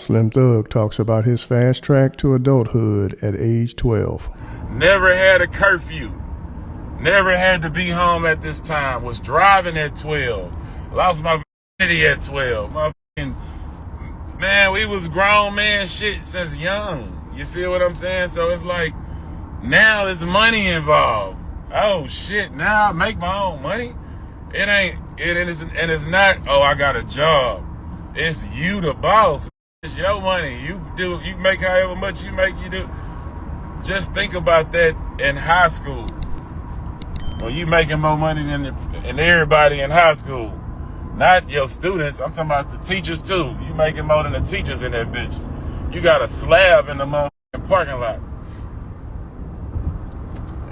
Slim Thug talks about his fast track to adulthood at age 12. Never had a curfew. Never had to be home at this time. Was driving at 12. Lost my virginity at 12. Man, we was grown man shit since young. You feel what I'm saying? So it's like, now there's money involved. Oh shit, now I make my own money? It's not, oh, I got a job. It's you the boss. It's your money. You make however much you make, you do. Just think about that in high school. Well, you making more money than everybody in high school. Not your students. I'm talking about the teachers too. You making more than the teachers in that bitch. You got a slab in the motherfucking parking lot.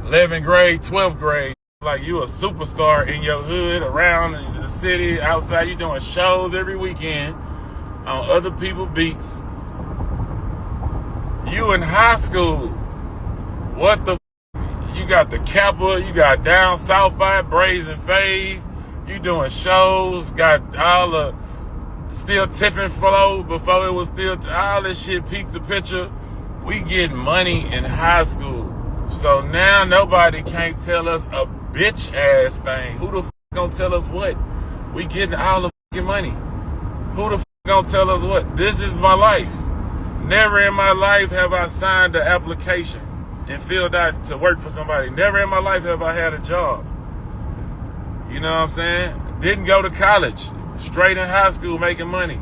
11th grade, 12th grade. Like you a superstar in your hood, around in the city, outside. You doing shows every weekend on other people's beats. You in high school. What the you got the Kappa, you got down Southside, Brazen Phase. You doing shows, got all the still tipping flow before it was still all this shit. Peep the picture. We get money in high school. So now nobody can't tell us a bitch ass thing. Who the f gonna tell us what? We getting all the fucking money. Who the f gonna tell us what? This is my life. Never in my life have I signed an application and filled out to work for somebody. Never in my life have I had a job. You know what I'm saying? Didn't go to college. Straight in high school making money.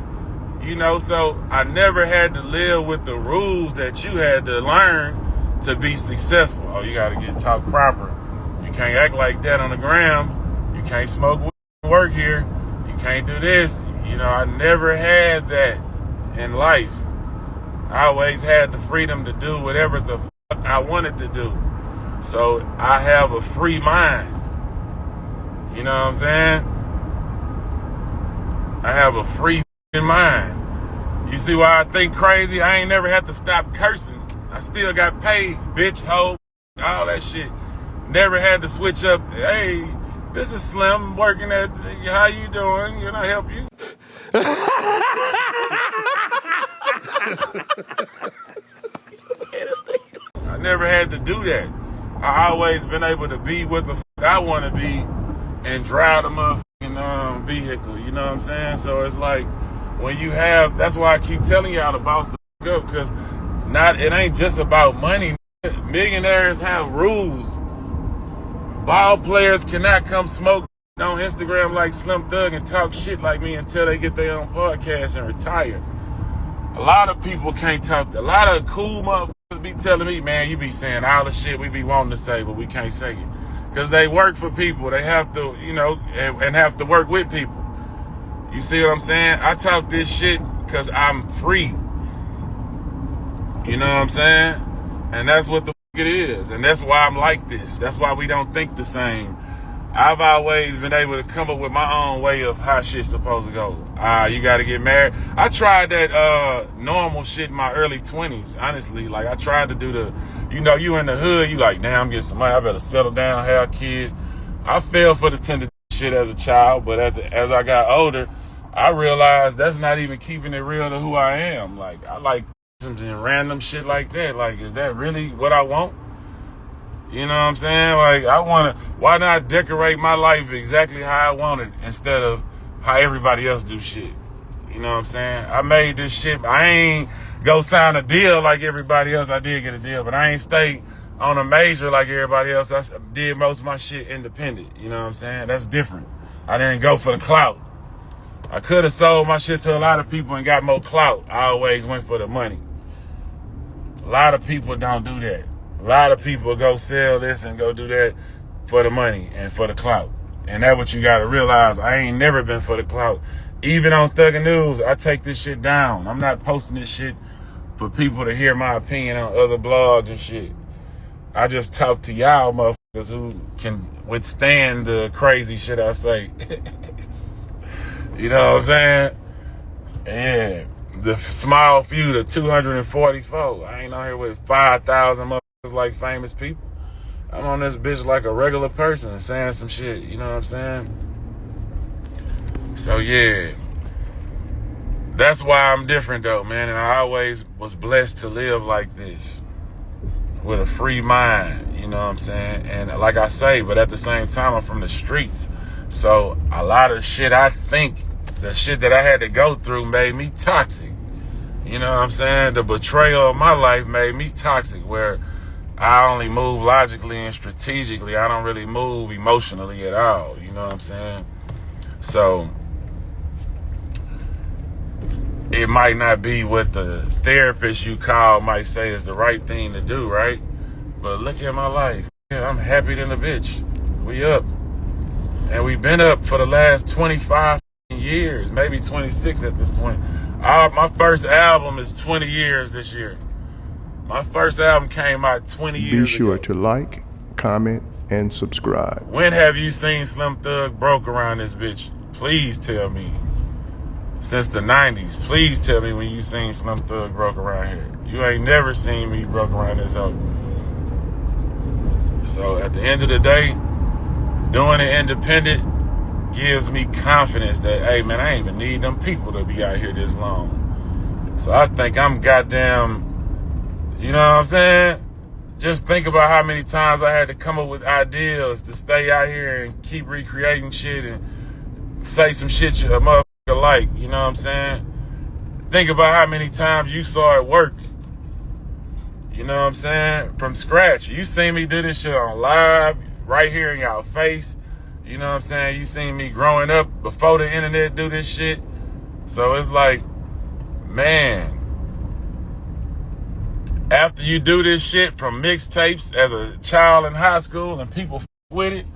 You know, so I never had to live with the rules that you had to learn to be successful. Oh, you gotta get taught proper. You can't act like that on the gram. You can't smoke weed and work here. You can't do this. You know, I never had that in life. I always had the freedom to do whatever the fuck I wanted to do. So I have a free mind. You know what I'm saying? I have a free mind. You see why I think crazy? I ain't never had to stop cursing. I still got paid, bitch, hoe, all that shit. Never had to switch up. Hey, this is Slim working at, how you doing? Can I help you? I never had to do that. I always been able to be what the fuck I want to be and drive the motherfucking vehicle. You know what I'm saying? So it's like when you have, that's why I keep telling y'all to bounce the fuck up, because it ain't just about money. Millionaires have rules. Ball players cannot come smoke on Instagram like Slim Thug and talk shit like me until they get their own podcast and retire. A lot of people can't talk. A lot of cool motherfuckers be telling me, man, you be saying all the shit we be wanting to say, but we can't say it. Because they work for people. They have to, you know, and have to work with people. You see what I'm saying? I talk this shit because I'm free. You know what I'm saying? And that's what the fuck it is. And that's why I'm like this. That's why we don't think the same. I've always been able to come up with my own way of how shit's supposed to go. You got to get married. I tried that normal shit in my early 20s, honestly. Like, I tried to do the, you know, you in the hood, you like, damn, I'm getting some money. I better settle down, have kids. I fell for the tender shit as a child, but as I got older, I realized that's not even keeping it real to who I am. Like, I like some random shit like that. Like, is that really what I want? You know what I'm saying? Like, why not decorate my life exactly how I want it instead of how everybody else do shit? You know what I'm saying? I made this shit. I ain't go sign a deal like everybody else. I did get a deal, but I ain't stay on a major like everybody else. I did most of my shit independent. You know what I'm saying? That's different. I didn't go for the clout. I could have sold my shit to a lot of people and got more clout. I always went for the money. A lot of people don't do that. A lot of people go sell this and go do that for the money and for the clout. And that's what you got to realize. I ain't never been for the clout. Even on Thugger News, I take this shit down. I'm not posting this shit for people to hear my opinion on other blogs and shit. I just talk to y'all motherfuckers who can withstand the crazy shit I say. You know what I'm saying? Yeah. The small few, the 244. I ain't on here with 5,000 motherfuckers like famous people. I'm on this bitch like a regular person saying some shit. You know what I'm saying? So yeah, that's why I'm different though, man. And I always was blessed to live like this with a free mind, you know what I'm saying? And like I say, but at the same time, I'm from the streets. So a lot of shit I think, the shit that I had to go through made me toxic. You know what I'm saying? The betrayal of my life made me toxic, where I only move logically and strategically. I don't really move emotionally at all. You know what I'm saying? So it might not be what the therapist you call might say is the right thing to do, right? But look at my life. Yeah, I'm happy than a bitch. We up. And we've been up for the last 25 years, maybe 26 at this point. My first album is 20 years this year. My first album came out 20 years ago. Be sure to like, comment, and subscribe. When have you seen Slim Thug broke around this bitch? Please tell me. Since the 90s, please tell me when you seen Slim Thug broke around here. You ain't never seen me broke around this hoe. So at the end of the day, doing it independent gives me confidence that, hey man, I ain't even need them people to be out here this long. So I think I'm goddamn, you know what I'm saying? Just think about how many times I had to come up with ideas to stay out here and keep recreating shit and say some shit a motherfucker like, you know what I'm saying? Think about how many times you saw it work. You know what I'm saying? From scratch. You seen me do this shit on live, right here in y'all face. You know what I'm saying? You seen me growing up before the internet do this shit. So it's like, man, after you do this shit from mixtapes as a child in high school and people with it,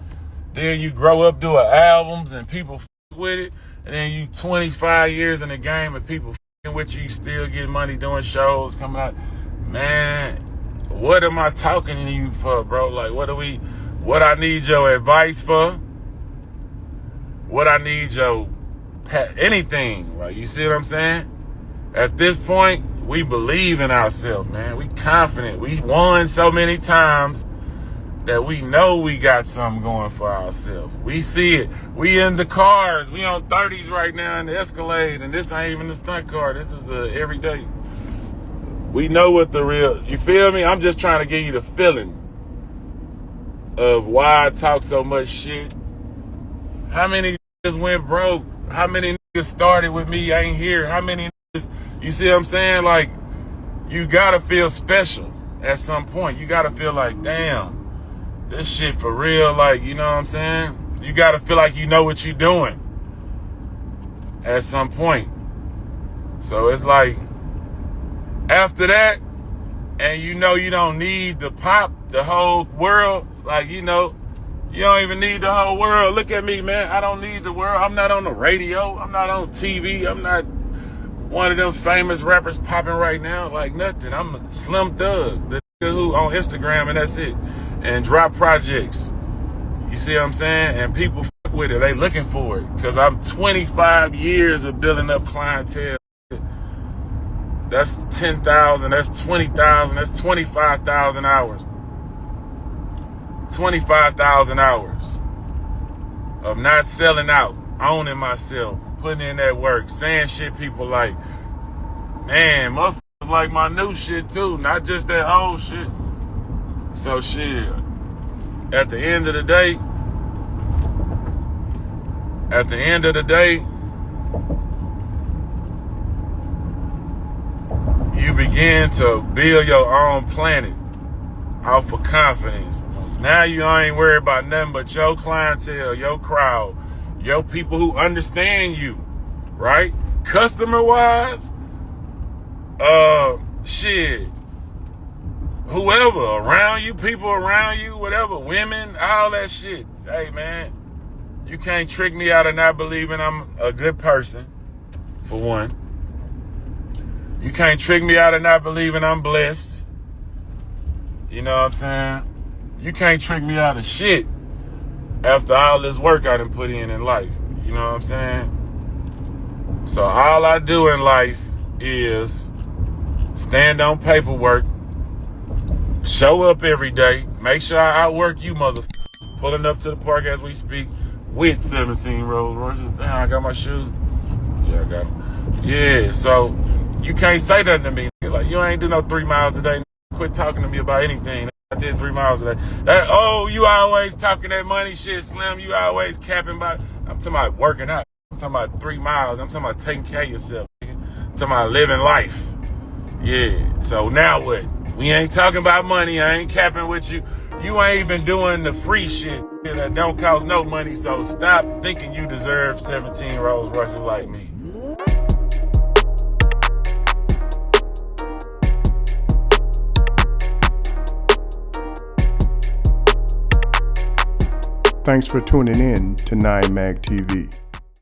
then you grow up doing albums and people with it, and then you 25 years in the game and people with you still get money doing shows coming out. Man, what am I talking to you for, bro? Like, what I need your advice for? What I need your anything, right? You see what I'm saying? At this point, we believe in ourselves, man. We confident. We won so many times that we know we got something going for ourselves. We see it. We in the cars. We on 30s right now in the Escalade, and this ain't even the stunt car. This is the everyday. We know what the real, you feel me? I'm just trying to give you the feeling of why I talk so much shit. How many niggas went broke? How many niggas started with me ain't here? How many niggas, you see what I'm saying? Like, you gotta feel special at some point. You gotta feel like, damn, this shit for real, like, you know what I'm saying? You gotta feel like you know what you're doing at some point. So it's like, after that, and you know you don't need the pop, the whole world, like, you know, you don't even need the whole world. Look at me, man. I don't need the world. I'm not on the radio. I'm not on TV. I'm not one of them famous rappers popping right now. Like, nothing. I'm a Slim Thug, the nigga who on Instagram, and that's it. And drop projects. You see what I'm saying? And people fuck with it. They looking for it. Because I'm 25 years of building up clientele. That's 10,000. That's 20,000. That's 25,000 hours. 25,000 hours of not selling out, owning myself, putting in that work, saying shit people like, man, motherfuckers like my new shit too, not just that old shit. So shit, at the end of the day, you begin to build your own planet off of confidence. Now you ain't worried about nothing but your clientele, your crowd, your people who understand you, right? Customer-wise, shit, whoever around you, people around you, whatever, women, all that shit. Hey, man, you can't trick me out of not believing I'm a good person, for one. You can't trick me out of not believing I'm blessed. You know what I'm saying? You can't trick me out of shit after all this work I done put in life. You know what I'm saying? So all I do in life is stand on paperwork, show up every day, make sure I outwork you motherfuckers, pulling up to the park as we speak with 17 Rolls Royces. Damn, I got my shoes. Yeah, I got them. Yeah, so you can't say nothing to me. Like, you ain't do no 3 miles a day. Quit talking to me about anything. I did 3 miles a day. You always talking that money shit, Slim. You always capping about. I'm talking about working out. I'm talking about 3 miles. I'm talking about taking care of yourself. Nigga. I'm talking about living life. Yeah, so now what? We ain't talking about money. I ain't capping with you. You ain't even doing the free shit that don't cost no money. So stop thinking you deserve 17 Rolls Royces like me. Thanks for tuning in to 9 Mag TV.